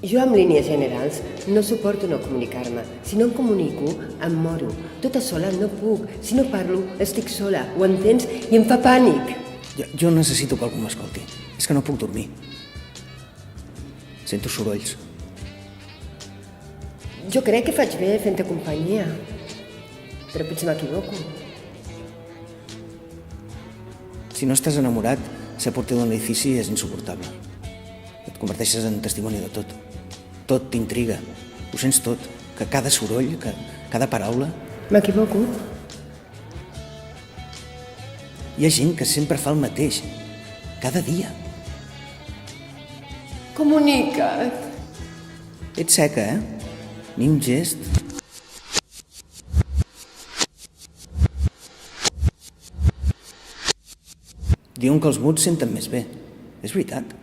Jo amb línies generals no suporto no comunicar-me. Si no em comunico, em moro. Tota sola no puc. Si no parlo, estic sola. Ho entens? I em fa pànic. Jo necessito que algú m'escolti. És que no puc dormir. Sento sorolls. Jo crec que faig bé fent-te companyia. Però potser m'equivoco. Si no estàs enamorat, ser porter d'un edifici és insuportable. Et converteixes en testimoni de tot. Tot t'intriga. Ho sents tot. Que cada soroll, que cada paraula... M'equivoco? Hi ha gent que sempre fa el mateix. Cada dia. Comunica't. Ets seca, Ni un gest. Diuen que els muts senten més bé. És veritat.